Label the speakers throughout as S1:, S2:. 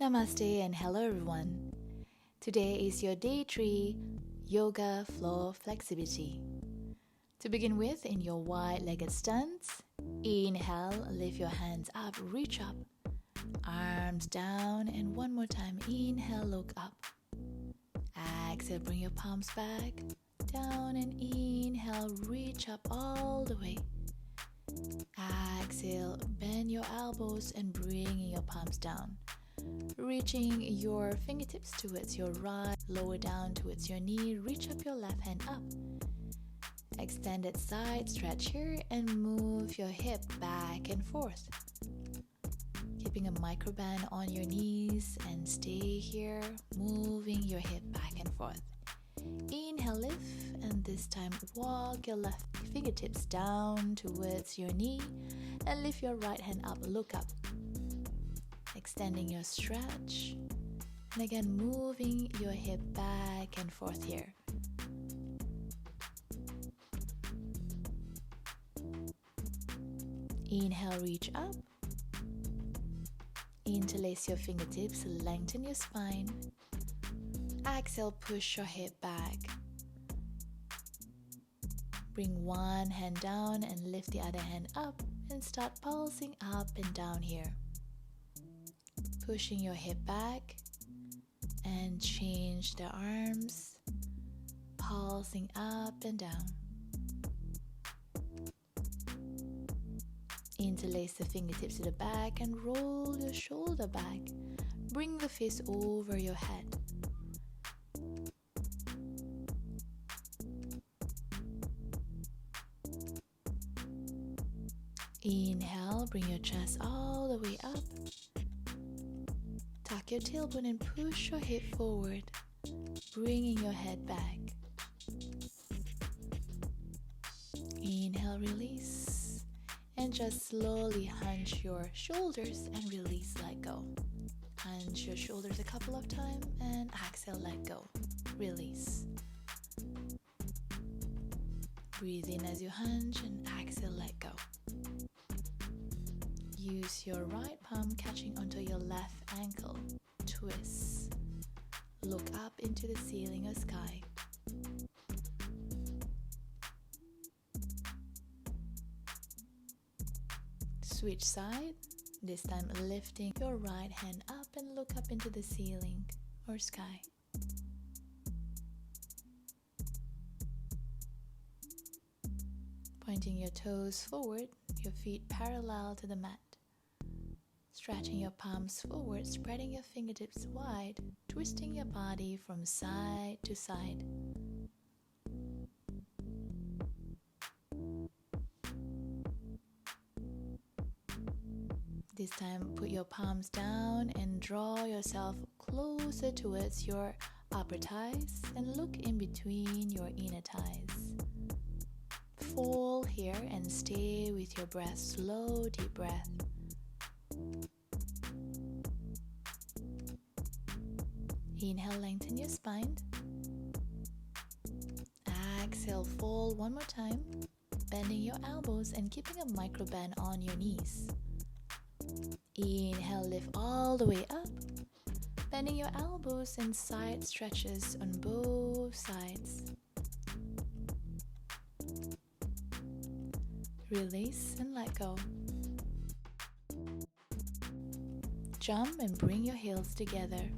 S1: Namaste and hello everyone. Today is your day 3 yoga floor flexibility. To begin with, in your wide-legged stance, inhale, lift your hands up, reach up, arms down, and one more time, inhale, look up. Exhale, bring your palms back, down, and inhale, reach up all the way. Exhale, bend your elbows and bring your palms down. Reaching your fingertips towards your right, lower down towards your knee, reach up your left hand up. Extended side stretch here and move your hip back and forth. Keeping a microband on your knees and stay here, moving your hip back and forth. Inhale, lift, and this time walk your left fingertips down towards your knee and lift your right hand up, look up. Extending your stretch, and again moving your hip back and forth here. Inhale, reach up. Interlace your fingertips, lengthen your spine. Exhale, push your hip back. Bring one hand down and lift the other hand up and start pulsing up and down here. Pushing your hip back and change the arms, pulsing up and down. Interlace the fingertips to the back and roll your shoulder back. Bring the fist over your head. Inhale, bring your chest all the way up. Tuck your tailbone and push your hip forward, bringing your head back. Inhale, release, and just slowly hunch your shoulders and release, let go. Hunch your shoulders a couple of times and exhale, let go, release. Breathe in as you hunch and exhale, let go. Use your right palm catching onto your left ankle. Twist. Look up into the ceiling or sky. Switch side. This time lifting your right hand up and look up into the ceiling or sky. Pointing your toes forward, your feet parallel to the mat. Stretching your palms forward, spreading your fingertips wide, twisting your body from side to side. This time, put your palms down and draw yourself closer towards your upper thighs and look in between your inner thighs. Fall here and stay with your breath, slow, deep breath. Inhale, lengthen your spine. Exhale, fold one more time, bending your elbows and keeping a microband on your knees. Inhale, lift all the way up, bending your elbows and side stretches on both sides. Release and let go. Jump and bring your heels together.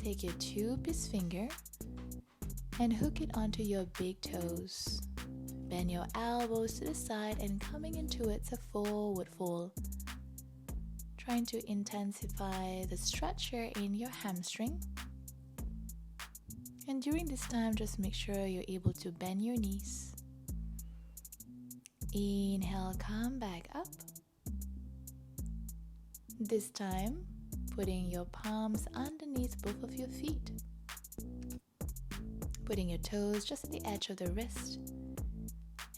S1: Take your 2-piece finger and hook it onto your big toes. Bend your elbows to the side and coming into it's a forward fold. Trying to intensify the stretch here in your hamstring. And during this time, just make sure you're able to bend your knees. Inhale, come back up. This time, putting your palms underneath both of your feet. Putting your toes just at the edge of the wrist.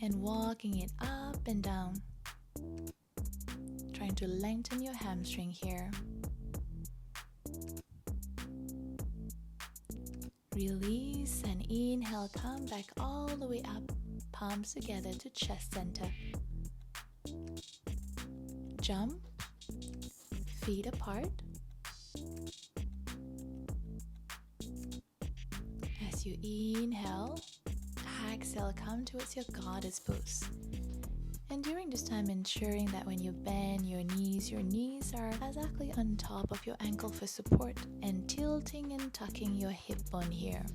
S1: And walking it up and down. Trying to lengthen your hamstring here. Release and inhale, come back all the way up, palms together to chest center. Jump, feet apart. As you inhale, exhale, come towards your goddess pose. And during this time, ensuring that when you bend your knees are exactly on top of your ankle for support, and tilting and tucking your hip bone here.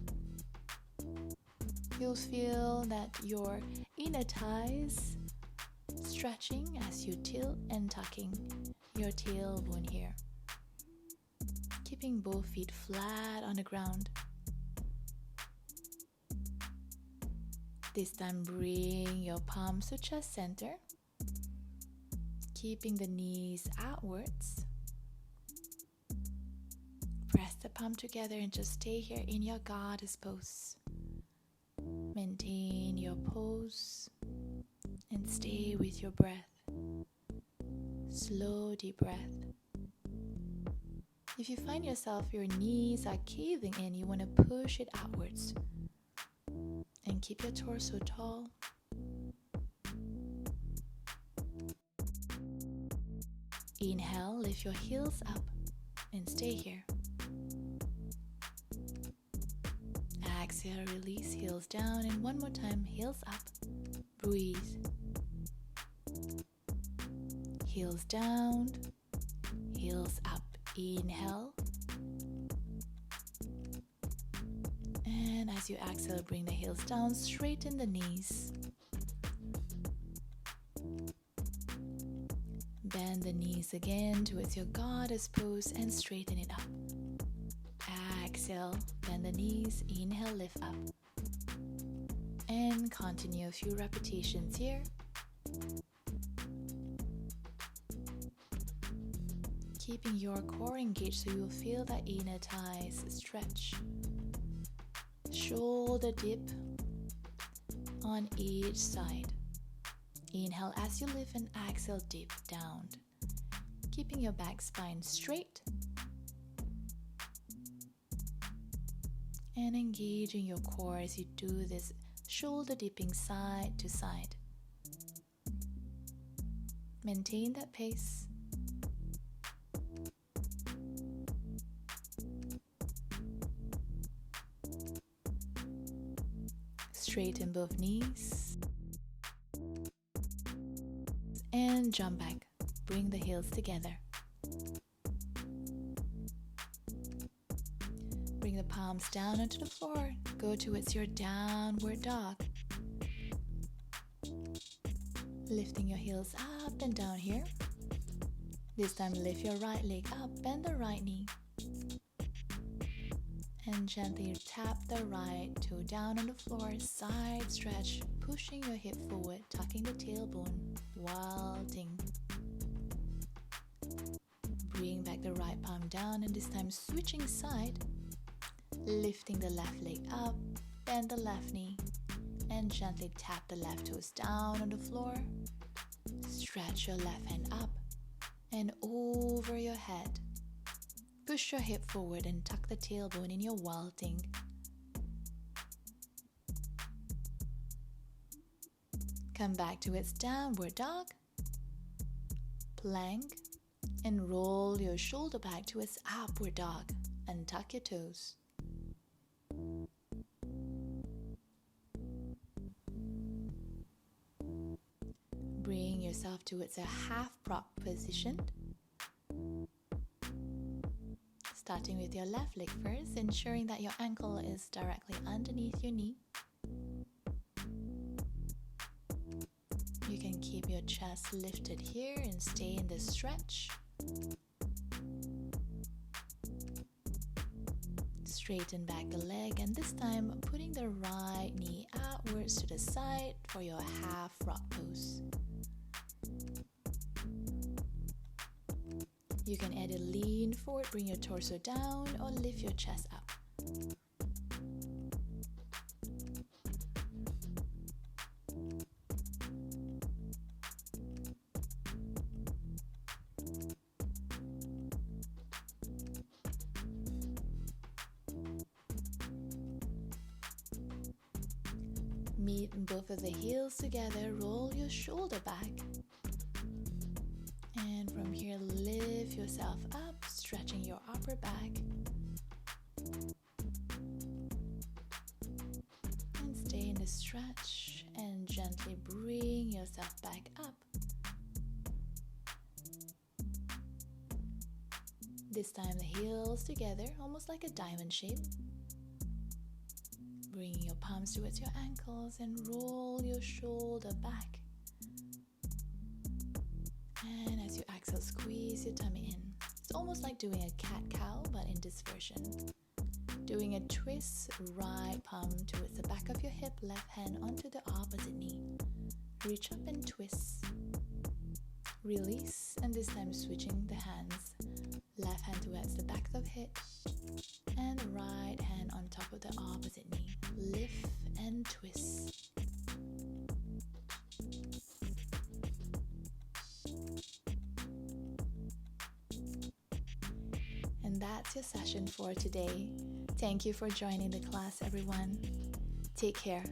S1: You'll feel that your inner thighs stretching as you tilt and tucking your tailbone here. Keeping both feet flat on the ground. This time, bring your palms to chest center, keeping the knees outwards. Press the palm together and just stay here in your goddess pose. Maintain your pose and stay with your breath. Slow, deep breath. If you find yourself, your knees are caving in, you want to push it outwards. And keep your torso tall. Inhale, lift your heels up and stay here. Exhale, release, heels down, and one more time, heels up. Breathe. Heels down, heels up. Inhale. And as you exhale, bring the heels down, straighten the knees. Bend the knees again towards your goddess pose and straighten it up. Exhale, bend the knees, inhale, lift up. And continue a few repetitions here. Keeping your core engaged so you'll feel that inner thighs stretch. Shoulder dip on each side. Inhale as you lift and exhale, dip down. Keeping your back spine straight. And engaging your core as you do this shoulder dipping side to side. Maintain that pace. Straighten both knees. And jump back. Bring the heels together. Bring the palms down onto the floor. Go towards your downward dog. Lifting your heels up and down here. This time lift your right leg up, bend the right knee. And gently tap the right toe down on the floor, side stretch, pushing your hip forward, tucking the tailbone, vaulting. Bring back the right palm down and this time switching side, lifting the left leg up, bend the left knee, and gently tap the left toes down on the floor. Stretch your left hand up and over your head. Push your hip forward and tuck the tailbone in your vaulting. Come back to its downward dog. Plank and roll your shoulder back to its upward dog and tuck your toes. Bring yourself towards a half prop position. Starting with your left leg first, ensuring that your ankle is directly underneath your knee. You can keep your chest lifted here and stay in this stretch. Straighten back the leg and this time putting the right knee outwards to the side for your half rock pose. You can either lean forward, bring your torso down, or lift your chest up. Meet both of the heels together, roll your shoulder back. And from here, lift yourself up, stretching your upper back. And stay in the stretch and gently bring yourself back up. This time the heels together, almost like a diamond shape. Bringing your palms towards your ankles and roll your shoulder back. And as you exhale, squeeze your tummy in. It's almost like doing a cat-cow, but in this version. Doing a twist, right palm towards the back of your hip, left hand onto the opposite knee. Reach up and twist. Release, and this time switching the hands. Left hand towards the back of the hip, and right hand on top of the opposite knee. Lift and twist. And that's your session for today. Thank you for joining the class, everyone. Take care.